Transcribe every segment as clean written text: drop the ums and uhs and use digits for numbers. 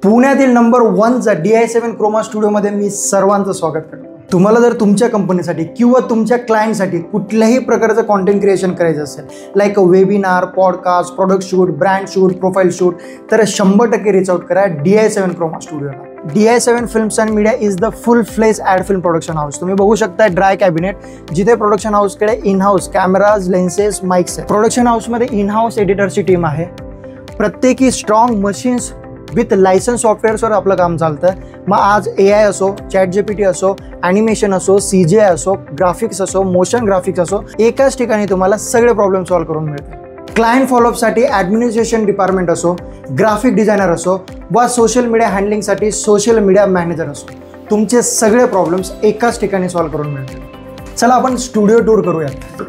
पुण्यातील number 1चा DI7 Croma स्टुडिओमध्ये मी सर्वांचं स्वागत करतो। तुम्हाला जर तुमच्या कंपनीसाठी किंवा तुमच्या क्लायंटसाठी कुठल्याही प्रकारचं कंटेंट क्रिएशन करायचं असेल, like a webinar, podcast, product shoot, brand shoot, profile shoot, तर 100% रीच आउट करा DI7 क्रोमा स्टुडिओला। DI7 films and media is the full fledge ad film production house. तुम्ही बघू शकता ड्राय कॅबिनेट, जिथे प्रोडक्शन हाऊसकडे in house cameras, lenses, mics आहे। प्रोडक्शन हाऊसमध्ये इन हाऊस एडिटरची टीम आहे। प्रत्येकी स्ट्रॉंग मशीन्स विथ लायसन्स सॉफ्टवेअर्सवर आपलं काम चालतं। मग आज AI असो, ChatGPT असो, ॲनिमेशन असो, CGI असो, ग्राफिक्स असो, मोशन ग्राफिक्स असो, एकाच ठिकाणी तुम्हाला सगळे प्रॉब्लेम सॉल्व्ह करून मिळतील। क्लायंट फॉलोअपसाठी ॲडमिनिस्ट्रेशन डिपार्टमेंट असो, ग्राफिक डिझायनर असो वा सोशल मीडिया हँडलिंगसाठी सोशल मीडिया मॅनेजर असो, तुमचे सगळे प्रॉब्लेम्स एकाच ठिकाणी सॉल्व्ह करून मिळतील। चला आपण स्टुडिओ टूर करूयात।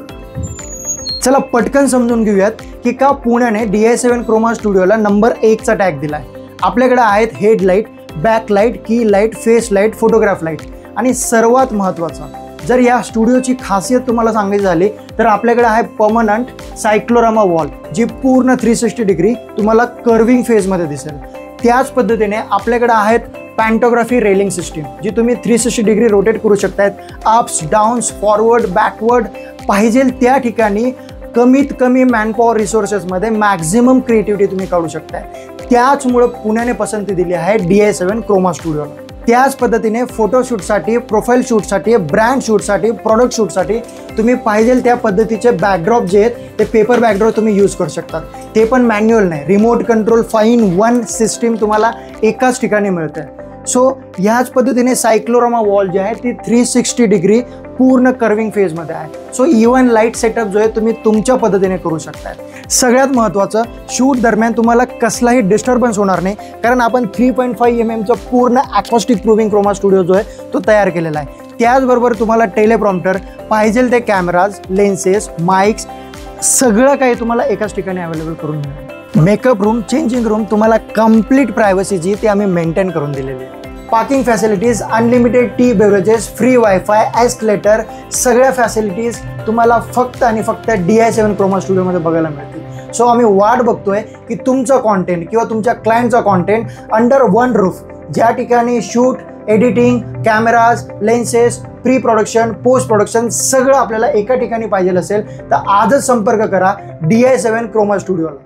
चला पटकन समजून घेऊयात की का पुण्याने DI7 क्रोमा स्टुडिओला नंबर 1चा टॅग दिलाय। आपल्याकडे आहेत हेडलाईट, बॅकलाईट, की light, face light, photograph light आणि सर्वात महत्त्वाचा जर या स्टुडिओची खासियत तुम्हाला सांगायची झाली तर आपल्याकडे आहे परमनंट सायक्लोरामा वॉल, जी पूर्ण 360 डिग्री तुम्हाला कर्विंग फेजमध्ये दिसेल। त्याच पद्धतीने आपल्याकडे आहेत पॅन्टोग्राफी रेलिंग सिस्टीम, जी तुम्ही 360 डिग्री रोटेट करू शकतायत, अप्स, डाऊन्स, फॉरवर्ड, बॅकवर्ड, पाहिजे त्या ठिकाणी कमीत कमी मॅनपॉवर रिसोर्सेसमध्ये मॅक्झिमम क्रिएटिव्हिटी तुम्ही काढू शकताय। त्याचमुळे पुण्याने पसंती दिली आहे DI7 क्रोमा स्टुडिओला। त्याच पद्धतीने फोटोशूटसाठी, प्रोफाईल शूटसाठी, ब्रँड शूटसाठी, प्रोडक्ट शूटसाठी तुम्ही पाहिजे त्या पद्धतीचे बॅकड्रॉप जे आहेत ते पेपर बॅकड्रॉप तुम्ही यूज करू शकता। ते पण मॅन्युअल नाही, रिमोट कंट्रोल 5-in-1 सिस्टीम तुम्हाला एकाच ठिकाणी मिळते। सो ह्याच पद्धतीने सायक्लोरामा वॉल जी आहे ती 360 डिग्री पूर्ण कर्विंग फेजमध्ये आहे। सो इवन लाईट सेटअप जो आहे तुम्ही तुमच्या पद्धतीने करू शकताय। सगळ्यात महत्त्वाचं, शूट दरम्यान तुम्हाला कसलाही डिस्टर्बन्स होणार नाही, कारण आपण 3.5 mm पूर्ण ॲक्वस्टिक प्रूव्हिंग क्रोमा स्टुडिओ जो आहे तो तयार केलेला आहे। त्याचबरोबर तुम्हाला टेलेप्रॉम्प्टर, पाहिजे ते कॅमेराज, लेन्सेस, माइक्स, सगळं काही तुम्हाला एकाच ठिकाणी अवेलेबल करून मिळेल। मेकअप रूम, चेंजिंग रूम तुम्हाला कंप्लीट प्रायव्हसी जी ती आम्ही मेंटेन करून दिलेली आहे। Parking facilities, unlimited T beverages, free wifi, escalator, सगळ्या फॅसिलिटीज तुम्हाला फक्त आणि फक्त DI7 क्रोमा स्टुडिओमध्ये बघायला मिळतील। सो आम्ही वाट बघतोय की तुमचं कॉन्टेंट किंवा तुमच्या क्लायंटचा कॉन्टेंट अंडर वन रूफ, ज्या ठिकाणी shoot, editing, cameras, lenses, pre production, post production सगळं आपल्याला एका ठिकाणी पाहिजे असेल तर आजच संपर्क करा DI7 क्रोमा स्टुडिओला।